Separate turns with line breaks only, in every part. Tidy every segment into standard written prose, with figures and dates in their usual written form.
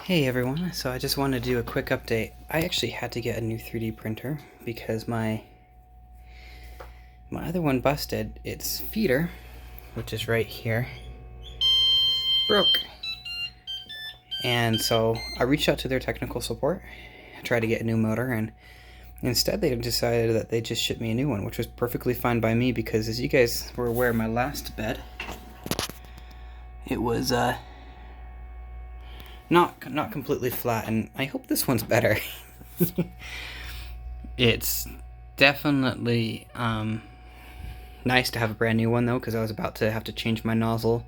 Hey everyone, so I just wanted to do a quick update. I actually had to get a new 3D printer because my other one busted. Its feeder, which is right here, broke. And so I reached out to their technical support, tried to get a new motor, and instead they decided that they just shipped me a new one, which was perfectly fine by me because, as you guys were aware, my last bed, it was not completely flat, and I hope this one's better. It's definitely nice to have a brand new one though, because I was about to have to change my nozzle,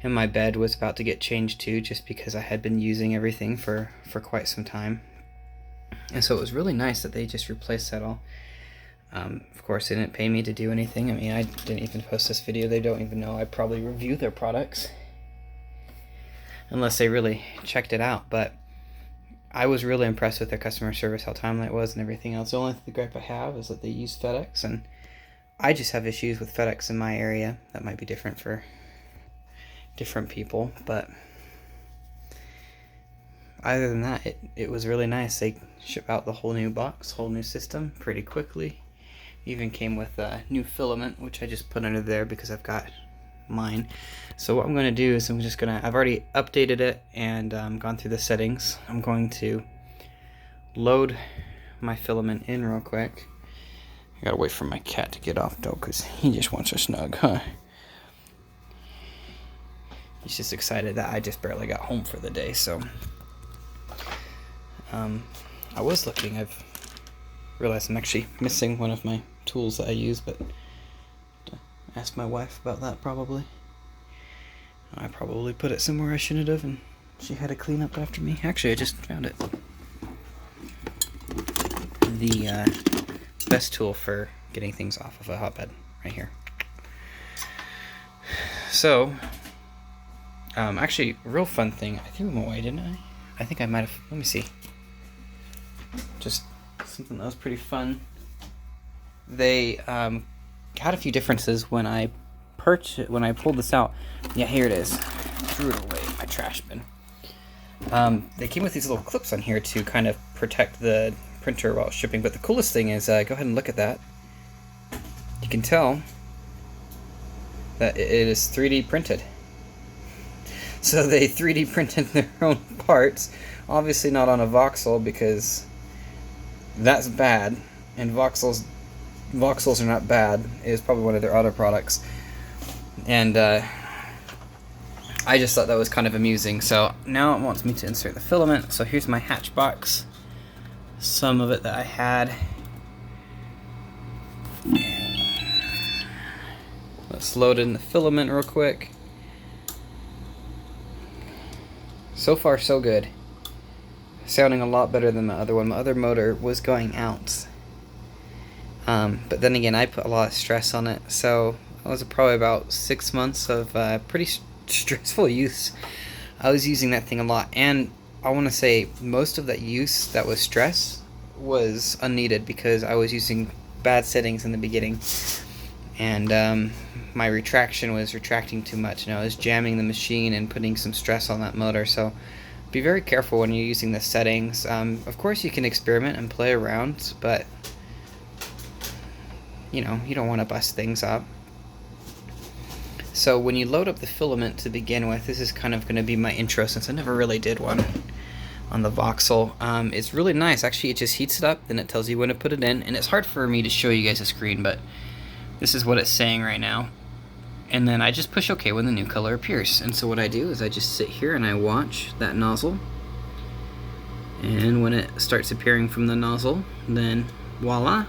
and my bed was about to get changed too, just because I had been using everything for quite some time. And so it was really nice that they just replaced that all. Of course, they didn't pay me to do anything. I mean, I didn't even post this video. They don't even know I probably review their products, unless they really checked it out. But I was really impressed with their customer service, how timely it was and everything else. The only gripe I have is that they use FedEx, and I just have issues with FedEx in my area. That might be different for different people, but other than that, it was really nice. They ship out the whole new box, whole new system pretty quickly. Even came with a new filament, which I just put under there because I've got mine. So what I'm going to do is I've already updated it and gone through the settings. I'm going to load my filament in real quick. I gotta wait for my cat to get off though, because he just wants a snug, huh? He's just excited that I just barely got home for the day. So I was looking, I've realized I'm actually missing one of my tools that I use, but ask my wife about that probably. I probably put it somewhere I shouldn't have, and she had to clean up after me. Actually, I just found it. The best tool for getting things off of a hotbed, right here. So, actually, real fun thing. I threw them away, didn't I? I think I might have. Let me see. Just something that was pretty fun. They had a few differences when I pulled this out. Yeah, here it is. Threw it away in my trash bin. They came with these little clips on here to kind of protect the printer while shipping, but the coolest thing is, go ahead and look at that. You can tell that it is 3D printed. So they 3D printed their own parts. Obviously not on a Voxel, because that's bad, and Voxels are not bad. It is probably one of their other products. And I just thought that was kind of amusing. So now it wants me to insert the filament. So here's my hatch box. Some of it that I had. Let's load in the filament real quick. So far so good. Sounding a lot better than my other one. My other motor was going out. But then again, I put a lot of stress on it, so it was probably about 6 months of pretty stressful use. I was using that thing a lot, and I want to say most of that use that was stress was unneeded, because I was using bad settings in the beginning, and my retraction was retracting too much, and I was jamming the machine and putting some stress on that motor. So be very careful when you're using the settings. Of course you can experiment and play around, but you know, you don't want to bust things up. So when you load up the filament to begin with, this is kind of going to be my intro, since I never really did one on the Voxel. It's really nice. Actually, it just heats it up, then it tells you when to put it in, and it's hard for me to show you guys a screen, but this is what it's saying right now. And then I just push OK when the new color appears. And so what I do is I just sit here and I watch that nozzle, and when it starts appearing from the nozzle, then voila,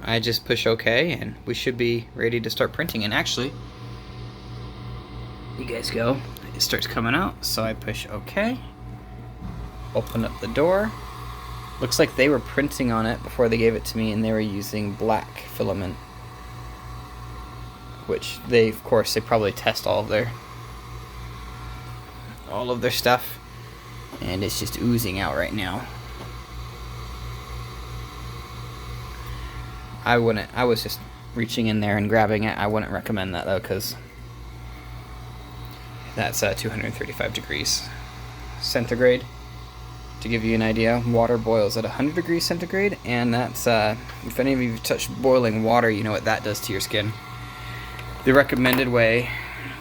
I just push OK, and we should be ready to start printing. And actually, you guys go, it starts coming out, so I push OK, open up the door. Looks like they were printing on it before they gave it to me, and they were using black filament, which they probably test all of their stuff, and it's just oozing out right now. I was just reaching in there and grabbing it. I wouldn't recommend that though, because that's 235 degrees. centigrade. To give you an idea, water boils at 100 degrees centigrade, and that's, if any of you have touched boiling water, you know what that does to your skin. The recommended way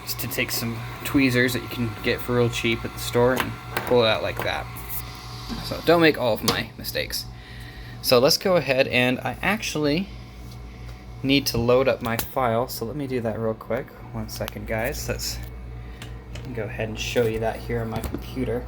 is to take some tweezers that you can get for real cheap at the store and pull it out like that. So don't make all of my mistakes. So let's go ahead, and I actually need to load up my file, so let me do that real quick. 1 second, guys. Let's go ahead and show you that here on my computer.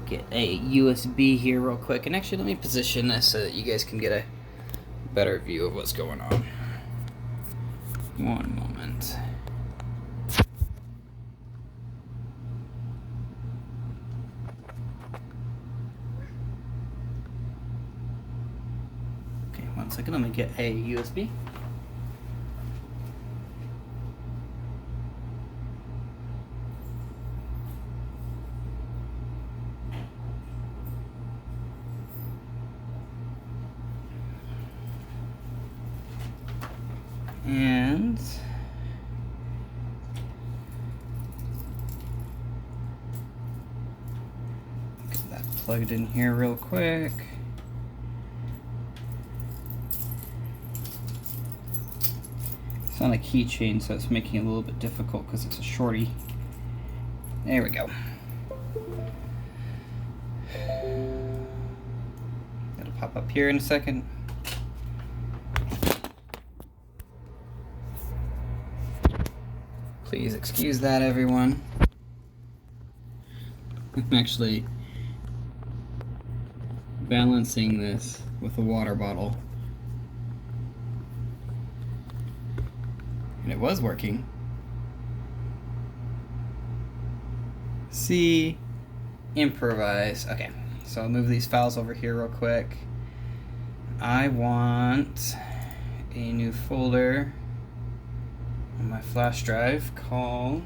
Get a USB here real quick, and actually let me position this so that you guys can get a better view of what's going on. One moment. Okay, 1 second, let me get a USB. And get that plugged in here real quick. It's on a keychain, so it's making it a little bit difficult because it's a shorty. There we go. It'll pop up here in a second. Please excuse that, everyone. I'm actually balancing this with a water bottle. And it was working. See? Improvise. Okay, so I'll move these files over here real quick. I want a new folder on my flash drive called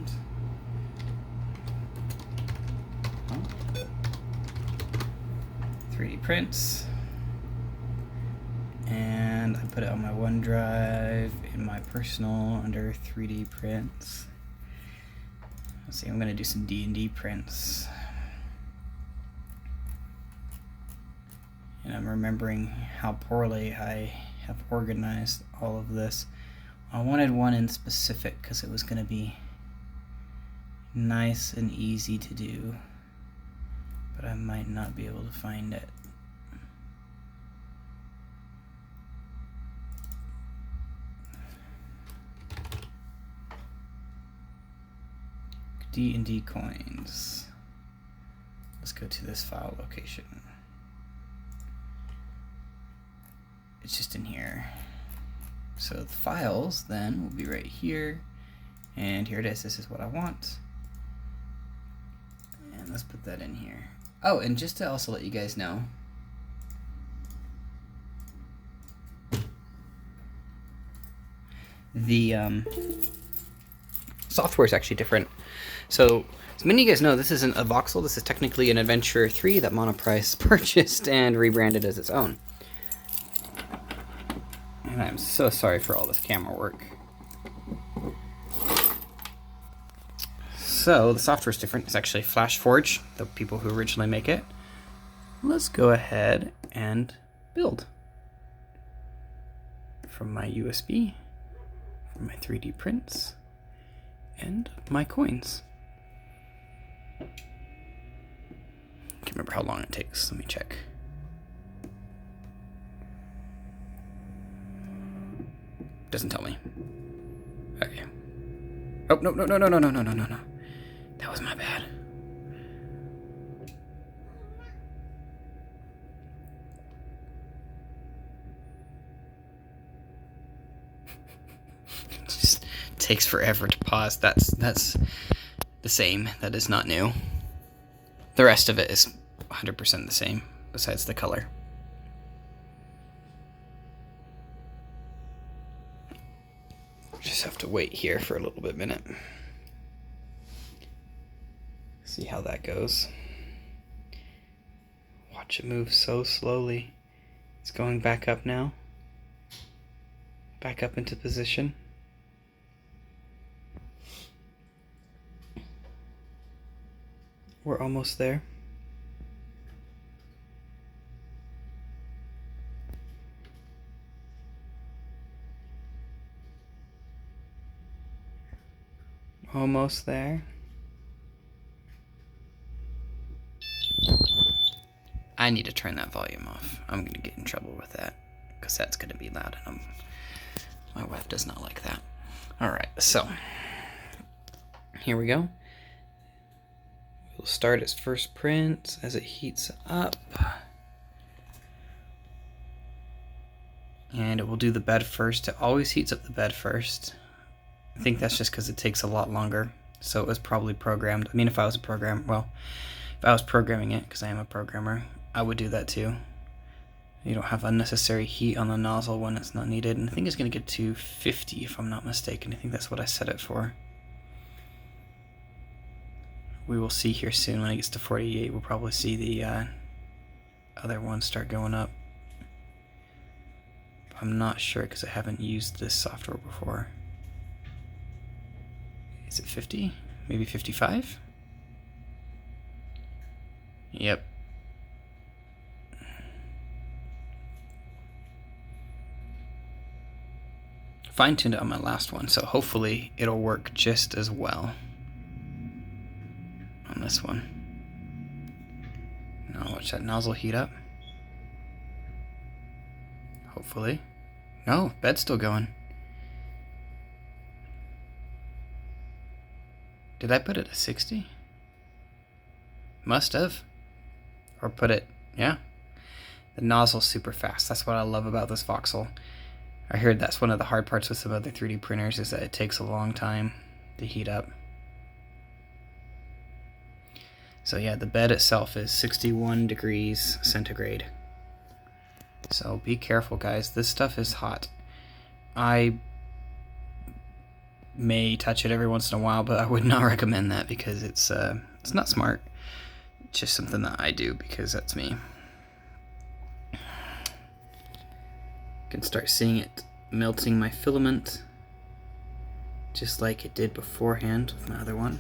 3D prints, and I put it on my OneDrive in my personal under 3D prints. Let's see, I'm gonna do some D&D prints, and I'm remembering how poorly I have organized all of this. I wanted one in specific because it was going to be nice and easy to do, but I might not be able to find it. D&D coins. Let's go to this file location. It's just in here. So the files then will be right here, and here it is. This is what I want, and let's put that in here. Oh, and just to also let you guys know, the software is actually different. So as many of you guys know, this isn't a Voxel. This is technically an Adventure 3 that Monoprice purchased and rebranded as its own. And I'm so sorry for all this camera work. So the software is different. It's actually FlashForge, the people who originally make it. Let's go ahead and build from my USB, from my 3D prints, and my coins. Can't remember how long it takes. Let me check. Doesn't tell me. Okay. Oh, no. That was my bad. It just takes forever to pause. That's the same. That is not new. The rest of it is 100% the same, besides the color. Just have to wait here for a little bit minute. See how that goes. Watch it move so slowly. It's going back up now. Back up into position. We're almost there. Almost there. I need to turn that volume off. I'm going to get in trouble with that because that's going to be loud and my wife does not like that. Alright, so here we go. We'll start its first print as it heats up. And it will do the bed first. It always heats up the bed first. I think that's just because it takes a lot longer. So it was probably programmed. I mean, if I was programming it, because I am a programmer, I would do that too. You don't have unnecessary heat on the nozzle when it's not needed. And I think it's going to get to 50 if I'm not mistaken. I think that's what I set it for. We will see here soon. When it gets to 48, we'll probably see the other ones start going up. I'm not sure because I haven't used this software before. Is it 50? Maybe 55? Yep. Fine-tuned it on my last one, so hopefully it'll work just as well on this one. Now watch that nozzle heat up. Hopefully. No, bed's still going. Did I put it at 60? Must have. Or put it, yeah. The nozzle's super fast. That's what I love about this Voxel. I heard that's one of the hard parts with some other 3D printers is that it takes a long time to heat up. So yeah, the bed itself is 61 degrees centigrade. So be careful, guys. This stuff is hot. I may touch it every once in a while, but I would not recommend that because it's not smart. It's just something that I do because that's me. You can start seeing it melting my filament just like it did beforehand with my other one.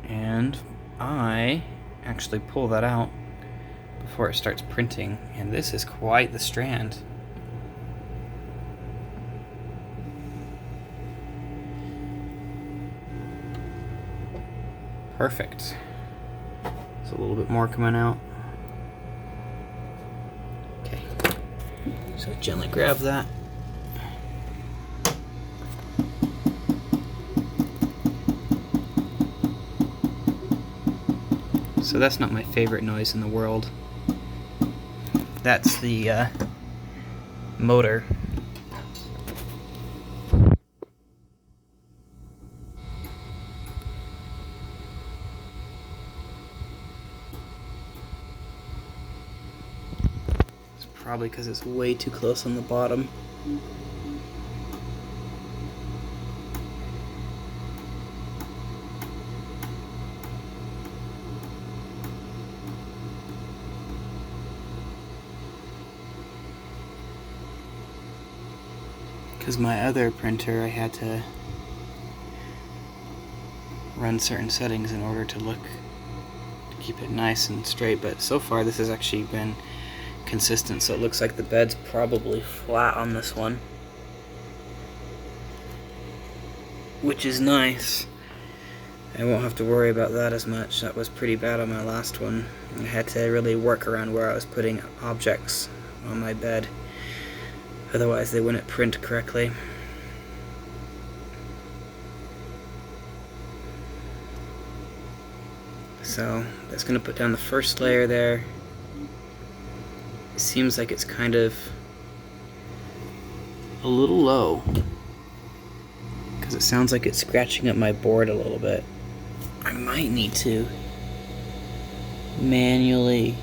And I actually pull that out before it starts printing, and this is quite the strand. Perfect. There's a little bit more coming out. Okay, so gently grab that. So that's not my favorite noise in the world. That's the motor. It's probably because it's way too close on the bottom. Because my other printer, I had to run certain settings in order to keep it nice and straight, but so far this has actually been consistent, so it looks like the bed's probably flat on this one, which is nice. I won't have to worry about that as much. That was pretty bad on my last one. I had to really work around where I was putting objects on my bed. Otherwise they wouldn't print correctly. So that's going to put down the first layer there. It seems like it's kind of a little low because it sounds like it's scratching up my board a little bit. I might need to manually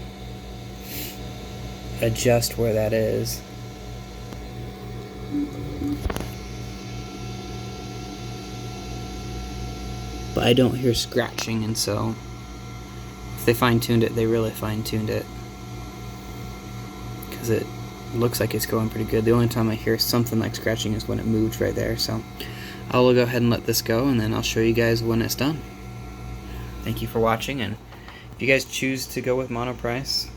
adjust where that is. but I don't hear scratching, and so if they fine-tuned it, they really fine-tuned it, because it looks like it's going pretty good. The only time I hear something like scratching is when it moved right there. So I'll go ahead and let this go, and then I'll show you guys when it's done. Thank you for watching, and if you guys choose to go with Monoprice,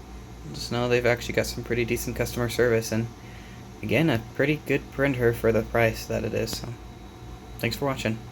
just know they've actually got some pretty decent customer service, and again, a pretty good printer for the price that it is. So thanks for watching.